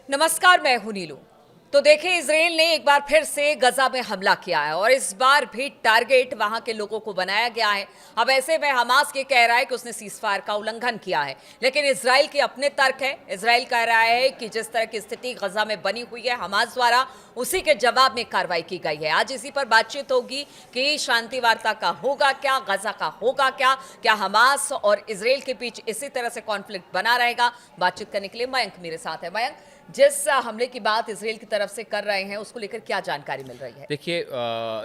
नमस्कार, मैं हूं नीलू। तो देखिए, इजराइल ने एक बार फिर से गजा में हमला किया है और इस बार भी टारगेट वहां के लोगों को बनाया गया है। अब ऐसे में हमास ये कह रहा है कि उसने सीजफायर का उल्लंघन किया है, लेकिन इजराइल के अपने तर्क है। इजराइल कह रहा है कि जिस तरह की स्थिति गजा में बनी हुई है हमास द्वारा, उसी के जवाब में कार्रवाई की गई है। आज इसी पर बातचीत होगी कि शांति वार्ता का होगा क्या, गजा का होगा क्या हमास और इजराइल के बीच इसी तरह से कॉन्फ्लिक्ट बना रहेगा। बातचीत करने के लिए मयंक मेरे साथ है। मयंक, जिस हमले की बात इजराइल की तरफ से कर रहे हैं उसको लेकर क्या जानकारी मिल रही है? देखिए,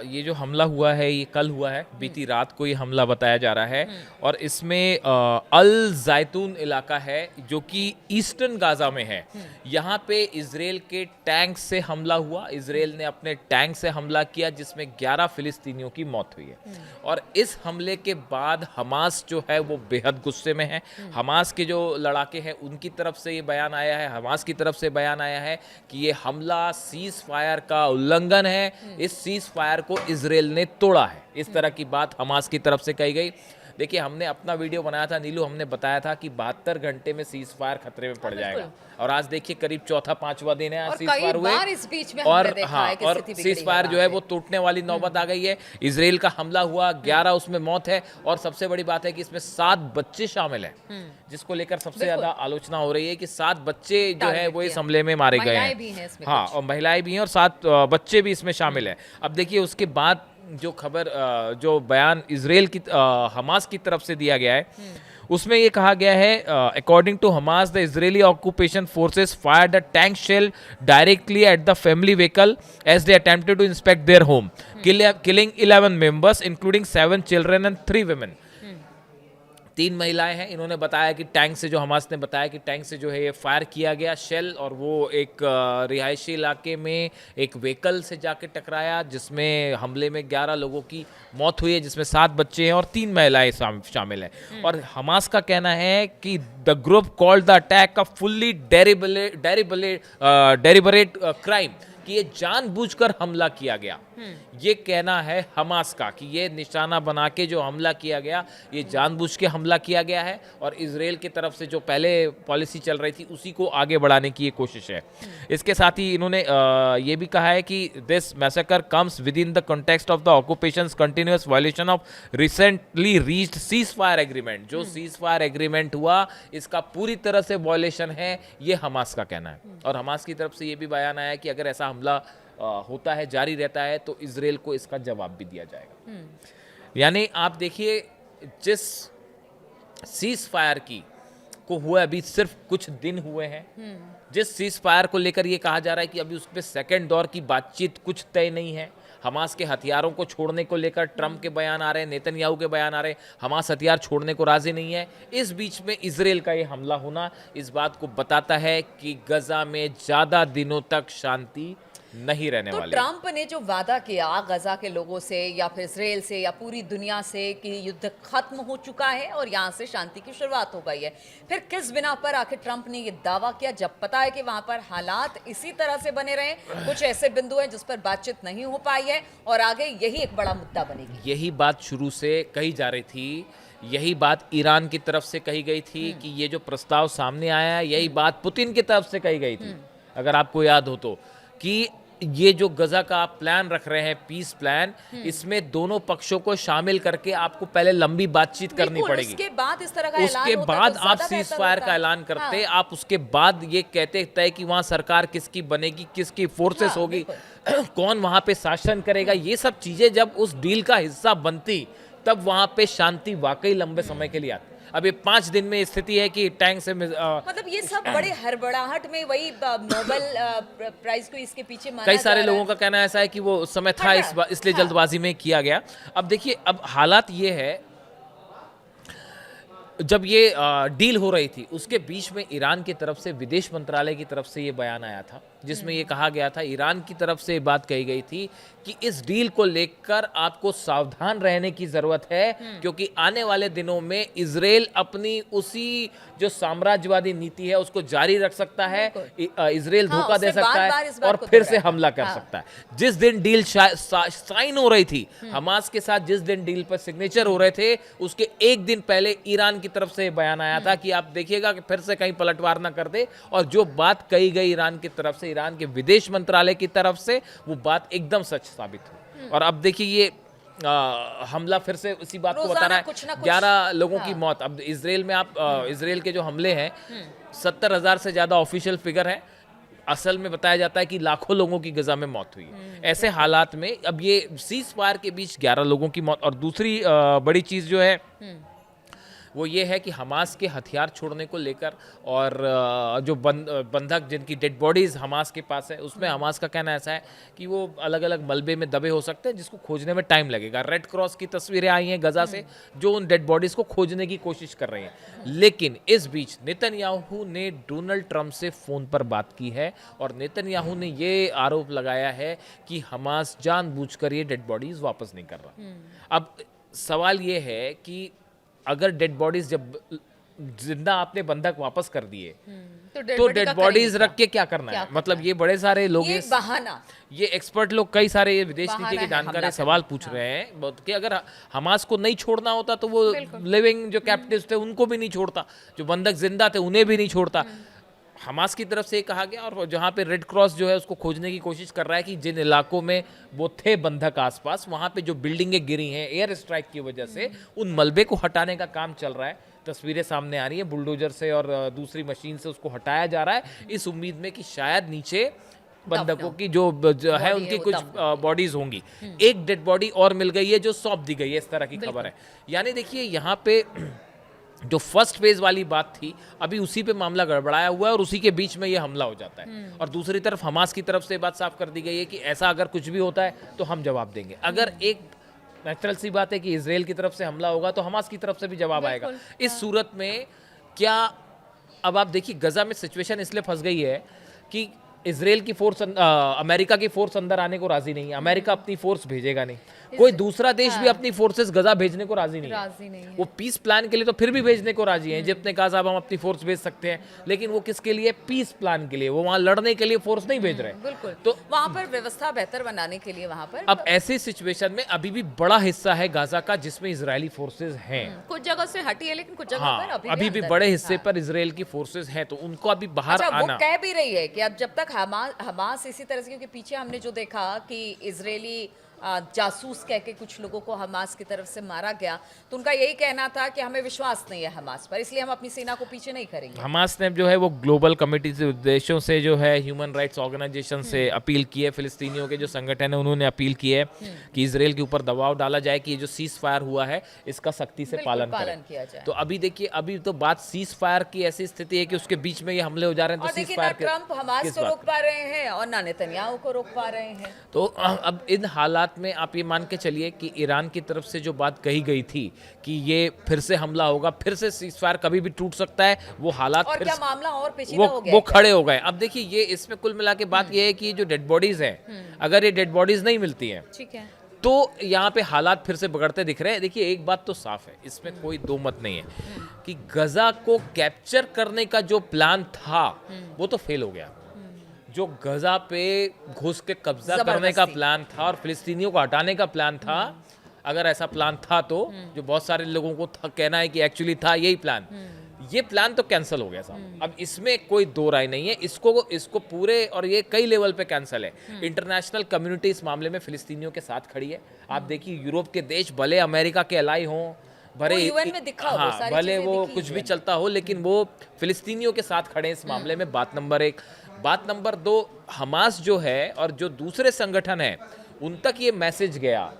ये जो हमला हुआ है ये कल हुआ है, बीती रात को ये हमला बताया जा रहा है। और इसमें अल जैतून इलाका है जो कि ईस्टर्न गाजा में है। यहाँ पे इजराइल के टैंक से हमला हुआ। इजराइल ने अपने टैंक से हमला किया जिसमें 11 फिलिस्तीनियों की मौत हुई है। और इस हमले के बाद हमास जो है वो बेहद गुस्से में है। हमास के जो लड़ाके हैं उनकी तरफ से ये बयान आया है, हमास की तरफ से बयान आया है कि ये हमला सीज फायर का उल्लंघन है। इस सीज फायर को इजराइल ने तोड़ा है, इस तरह की बात हमास की तरफ से कही गई। देखिए, हमने अपना वीडियो बनाया था नीलू, हमने बताया था कि 72 घंटे में सीज फायर खतरे में पड़ जाएगा। और आज देखिए करीब चौथा पांचवा दिन है सीज फायर हुए। इस बीच में और देखा हाँ, है कि और सीज फायर जो है वो टूटने वाली नौबत आ गई है। इजराइल का हमला हुआ, 11 उसमें मौत है। और सबसे बड़ी बात है कि इसमें 7 बच्चे शामिल हैं, जिसको लेकर सबसे ज्यादा आलोचना हो रही है कि 7 बच्चे जो है वो इस हमले में मारे गए हैं। हाँ, और महिलाएं भी हैं और 7 बच्चे भी इसमें शामिल हैं। अब देखिए, उसके बाद जो खबर, जो बयान इजराइल की हमास की तरफ से दिया गया है उसमें ये कहा गया है, according to Hamas the Israeli occupation forces fired a tank shell directly at the family vehicle as they attempted to inspect their home, killing 11 members including 7 children and 3 women. 3 महिलाएं हैं। इन्होंने बताया कि टैंक से, जो हमास ने बताया कि टैंक से जो है ये फायर किया गया शेल, और वो एक रिहायशी इलाके में एक व्हीकल से जाके टकराया जिसमें हमले में 11 लोगों की मौत हुई है, जिसमें 7 बच्चे हैं और 3 महिलाएं शामिल हैं। और हमास का कहना है कि the group called the attack a fully deliberate crime, कि ये जानबूझकर हमला किया गया। ये कहना है हमास का कि ये निशाना बना के जो हमला किया गया, ये जानबूझ के हमला किया गया है। और इजराइल की तरफ से जो पहले पॉलिसी चल रही थी उसी को आगे बढ़ाने की ये कोशिश है। इसके साथ ही इन्होंने ये भी कहा है कि this massacre comes with in the context of the occupations continuous violation of recently reached cease fire agreement. जो सीज फायर एग्रीमेंट हुआ इसका पूरी तरह से वायलेशन है, ये हमास का कहना है। और हमास की तरफ से ये भी बयान आया कि अगर ऐसा हमला होता है, जारी रहता है, तो इजराइल को इसका जवाब भी दिया जाएगा। यानी आप देखिए, जिस सीज फायर की को हुए अभी सिर्फ कुछ दिन हुए हैं, जिस सीज फायर को लेकर ये कहा जा रहा है कि अभी उस पर सेकेंड दौर की बातचीत कुछ तय नहीं है। हमास के हथियारों को छोड़ने को लेकर ट्रंप के बयान आ रहे हैं, नेतन्याहू के बयान आ रहे हैं, हमास हथियार छोड़ने को राजी नहीं है। इस बीच में इजराइल का ये हमला होना इस बात को बताता है कि गजा में ज्यादा दिनों तक शांति नहीं रहने वाली। ट्रंप ने जो वादा किया गजा के लोगों से या फिर इजराइल से या पूरी दुनिया से कि युद्ध खत्म हो चुका है और यहाँ से शांति की शुरुआत हो गई है, फिर किस बिना पर आखिर ट्रंप ने ये दावा किया जब पता है कि वहां पर हालात इसी तरह से बने रहे? कुछ ऐसे बिंदु हैं जिस पर बातचीत नहीं हो पाई है और आगे यही एक बड़ा मुद्दा बनेगी। यही बात शुरू से कही जा रही थी, यही बात ईरान की तरफ से कही गई थी कि ये जो प्रस्ताव सामने आया है, यही बात पुतिन की तरफ से कही गई थी, अगर आपको याद हो तो, कि ये जो गजा का आप प्लान रख रहे हैं, पीस प्लान, इसमें दोनों पक्षों को शामिल करके आपको पहले लंबी बातचीत करनी पड़ेगी। उसके बाद इस तरह का उसके बाद आप सीज फायर का ऐलान करते, आप उसके बाद ये कहते तय कि वहां सरकार किसकी बनेगी, किसकी फोर्सेस होगी, कौन वहां पे शासन करेगा, ये सब चीजें जब उस डील का हिस्सा बनती तब वहां पे शांति वाकई लंबे समय के लिए आती। अब ये 5 दिन में स्थिति है कि टैंक से मतलब ये सब बड़े हड़बड़ाहट में, वही नोबेल प्राइज को इसके पीछे माना कई सारे जा रहा लोगों का कहना ऐसा है कि वो समय था इसलिए जल्दबाजी में किया गया। अब देखिए, अब हालात ये है, जब ये डील हो रही थी उसके बीच में ईरान की तरफ से, विदेश मंत्रालय की तरफ से ये बयान आया था जिसमें ये कहा गया था, ईरान की तरफ से बात कही गई थी कि इस डील को लेकर आपको सावधान रहने की जरूरत है, क्योंकि आने वाले दिनों में इजराइल अपनी उसी जो साम्राज्यवादी नीति है उसको जारी रख सकता है। इजराइल धोखा दे सकता है और फिर से हमला कर सकता है। जिस दिन डील साइन हो रही थी हमास के साथ, जिस दिन डील पर सिग्नेचर हो रहे थे, उसके एक दिन पहले ईरान की की तरफ से बयान आया था कि आप देखिएगा कि फिर से कहीं पलटवार ना कर दे, और जो बात कही गई ईरान की तरफ से, ईरान के विदेश मंत्रालय की तरफ से, वो बात एकदम सच साबित हुई। और अब देखिए ये हमला फिर से उसी बात को बता रहा है, कुछ ना कुछ 11 लोगों की मौत। अब इसराइल में आप इसराइल के जो हमले हैं 70,000 से ज़्यादा ऑफिशियल फिगर है, असल में बताया जाता है कि लाखों लोगों की गजा में मौत हुई है। ऐसे हालात में अब ये सीज फायर के बीच 11 लोगों की मौत, और दूसरी बड़ी चीज़ जो है वो ये है कि हमास के हथियार छोड़ने को लेकर, और जो बंधक जिनकी डेड बॉडीज हमास के पास है, उसमें हमास का कहना ऐसा है कि वो अलग अलग मलबे में दबे हो सकते हैं, जिसको खोजने में टाइम लगेगा। रेड क्रॉस की तस्वीरें आई हैं गजा से, जो उन डेड बॉडीज को खोजने की कोशिश कर रहे हैं। लेकिन इस बीच नेतन्याहू ने डोनाल्ड ट्रंप से फ़ोन पर बात की है, और नेतन्याहू ने ये आरोप लगाया है कि हमास जानबूझकर ये डेड बॉडीज वापस नहीं कर रहा। अब सवाल ये है कि अगर डेड बॉडीज जब जिंदा आपने बंधक वापस कर दिए, तो डेड बॉडीज रख के क्या करना है? मतलब ये बड़े सारे लोग, ये बहाना, ये एक्सपर्ट लोग, कई सारे ये विदेश नीति के जानकार सवाल पूछ रहे हैं कि अगर हमास को नहीं छोड़ना होता तो वो लिविंग जो कैप्टिव्स थे उनको भी नहीं छोड़ता, जो बंधक जिंदा थे उन्हें भी नहीं छोड़ता। हमास की तरफ से ये कहा गया, और जहाँ पे रेड क्रॉस जो है उसको खोजने की कोशिश कर रहा है कि जिन इलाकों में वो थे बंधक आसपास, वहाँ पे जो बिल्डिंगें गिरी हैं एयर स्ट्राइक की वजह से, उन मलबे को हटाने का काम चल रहा है। तस्वीरें सामने आ रही हैं, बुलडोजर से और दूसरी मशीन से उसको हटाया जा रहा है, इस उम्मीद में कि शायद नीचे बंधकों की जो है उनकी कुछ बॉडीज होंगी। एक डेड बॉडी और मिल गई है जो सौंप दी गई है, इस तरह की खबर है। यानी देखिए यहाँ पे जो फर्स्ट फेज वाली बात थी, अभी उसी पे मामला गड़बड़ाया हुआ है, और उसी के बीच में ये हमला हो जाता है। और दूसरी तरफ हमास की तरफ से बात साफ कर दी गई है कि ऐसा अगर कुछ भी होता है तो हम जवाब देंगे। अगर एक नेचुरल सी बात है कि इजराइल की तरफ से हमला होगा तो हमास की तरफ से भी जवाब आएगा। इस सूरत में क्या, अब आप देखिए गजा में सिचुएशन इसलिए फंस गई है कि इजराइल की फोर्स, अमेरिका की फोर्स अंदर आने को राजी नहीं है। अमेरिका अपनी फोर्स भेजेगा नहीं, कोई दूसरा देश भी अपनी फोर्सेस गजा भेजने को राजी नहीं है। वो पीस प्लान के लिए तो फिर भी भेजने को राजी है। इजिप्ट ने कहा साहब हम अपनी फोर्स भेज सकते हैं, लेकिन वो किसके लिए? पीस प्लान के लिए। वो वहां लड़ने के लिए फोर्स नहीं भेज रहे। बिल्कुल, तो वहां पर व्यवस्था बेहतर बनाने के लिए वहां पर। अब ऐसे सिचुएशन में अभी भी बड़ा हिस्सा है गाजा का जिसमें इजरायली फोर्सेस हैं। कुछ जगह से हटी है, लेकिन कुछ जगह पर अभी भी बड़े हिस्से पर इजराइल की फोर्सेस हैं, तो उनको अभी बाहर आना। वो कह भी रही है कि अब जब तक हमास इसी तरह से, क्योंकि पीछे हमने जो देखा कि इजरायली जासूस कह के कुछ लोगों को हमास की तरफ से मारा गया, तो उनका यही कहना था कि हमें विश्वास नहीं है हमास पर, इसलिए हम अपनी सेना को पीछे नहीं करेंगे। हमास ने जो है वो ग्लोबल कमेटी से, देशों से, जो है ह्यूमन राइट्स ऑर्गेनाइजेशन से अपील की है, फिलिस्तीनियों के जो संगठन है उन्होंने अपील की है कि इजराइल के ऊपर दबाव डाला जाए कि ये जो सीज फायर हुआ है इसका सख्ती से पालन किया जाए। तो अभी देखिए, अभी तो बात सीज फायर की ऐसी स्थिति है कि उसके बीच में ये हमले हो जा रहे हैं। तो सीज फायर ट्रंप हमास को रोक पा रहे हैं और ना नेतन्याहू को रोक पा रहे हैं। तो अब इन हालात में आप ये मान के चलिए कि ईरान की तरफ से जो बात कही गई थी कि ये फिर से हमला होगा, फिर से सीजफायर कभी भी टूट सकता है, वो हालात और फिर क्या मामला और पेचीदा हो गया, वो खड़े हो गए। अब देखिए ये इसमें कुल मिला के बात ये है कि जो डेड बॉडीज हैं, अगर ये डेड बॉडीज नहीं मिलती हैं, ठीक है, तो यहाँ पे हालात फिर से बिगड़ते दिख रहे हैं। देखिए एक बात तो साफ है, इसमें कोई दो मत नहीं है कि गजा को कैप्चर करने का जो प्लान था वो तो फेल हो गया। जो गजा पे घुस के कब्जा करने का प्लान था और फिलिस्तीनियों को हटाने का प्लान था, अगर ऐसा प्लान था तो जो बहुत सारे लोगों को कहना है कि एक्चुअली था यही प्लान, ये प्लान तो कैंसिल हो गया साहब। अब इसमें कोई दो राय नहीं है, इसको पूरे, और ये कई लेवल पे कैंसिल है। इंटरनेशनल कम्युनिटी इस मामले में फिलिस्तीनियों के साथ खड़ी है। आप देखिए यूरोप के देश भले अमेरिका के अलाई हों, भले यूएन में दिखा हो, हाँ, भले वो कुछ भी चलता हो, लेकिन वो फिलिस्तीनियों के साथ खड़े हैं इस मामले में। बात नंबर 1। बात नंबर 2, हमास जो है और जो दूसरे संगठन है उन तक ये मैसेज गया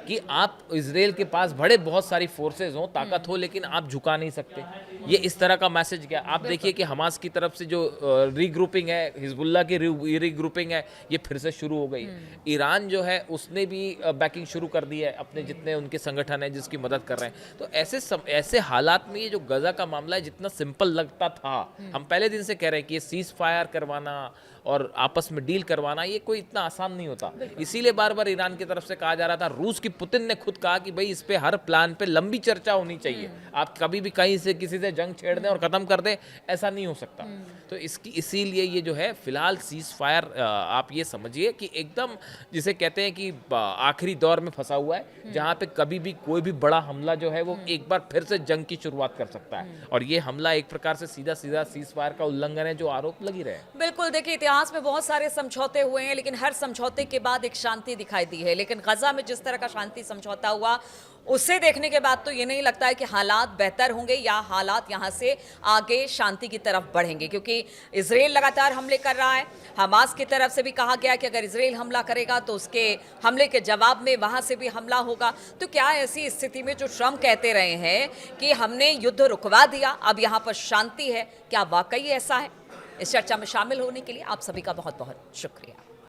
कि आप इजराइल के पास बड़े बहुत सारी फोर्सेज हो, ताकत हो, लेकिन आप झुका नहीं सकते। ये इस तरह का मैसेज गया। आप देखिए कि हमास की तरफ से जो रीग्रुपिंग है, हिजबुल्लाह की रीग्रुपिंग है, ये फिर से शुरू हो गई। ईरान जो है उसने भी बैकिंग शुरू कर दी है, अपने जितने उनके संगठन है जिसकी मदद कर रहे हैं। तो ऐसे हालात में ये जो गजा का मामला है, जितना सिंपल लगता था, हम पहले दिन से कह रहे हैं कि ये सीज फायर करवाना और आपस में डील करवाना ये कोई इतना आसान नहीं होता। इसीलिए बार बार ईरान की तरफ से कहा जा रहा था, रूस की पुतिन ने खुद कहा कि भाई इस पे हर प्लान पे लंबी चर्चा होनी चाहिए, आप कभी भी कहीं से किसी से जंग छेड़ दें और खत्म कर दें, ऐसा नहीं हो सकता। तो इसकी इसीलिए ये जो है फिलहाल सीज फायर आप ये समझिए कि एकदम जिसे कहते हैं कि आखिरी दौर में फंसा हुआ है, जहाँ पे कभी भी कोई भी बड़ा हमला जो है वो एक बार फिर से जंग की शुरुआत कर सकता है। और ये हमला एक प्रकार से सीधा सीधा सीज फायर का उल्लंघन है, जो आरोप लगी रहे। बिल्कुल, देखिए इतिहास में बहुत सारे समझौते हुए हैं, लेकिन हर समझौते के बाद एक शांति दिखाई दी है। लेकिन गजा में जिस तरह का शांति समझौता हुआ, उसे देखने के बाद तो ये नहीं लगता है कि हालात बेहतर होंगे या हालात यहाँ से आगे शांति की तरफ बढ़ेंगे, क्योंकि इजराइल लगातार हमले कर रहा है। हमास की तरफ से भी कहा गया कि अगर इजराइल हमला करेगा तो उसके हमले के जवाब में वहाँ से भी हमला होगा। तो क्या ऐसी स्थिति में जो ट्रंप कहते रहे हैं कि हमने युद्ध रुकवा दिया, अब यहाँ पर शांति है, क्या वाकई ऐसा है? इस चर्चा में शामिल होने के लिए आप सभी का बहुत बहुत शुक्रिया।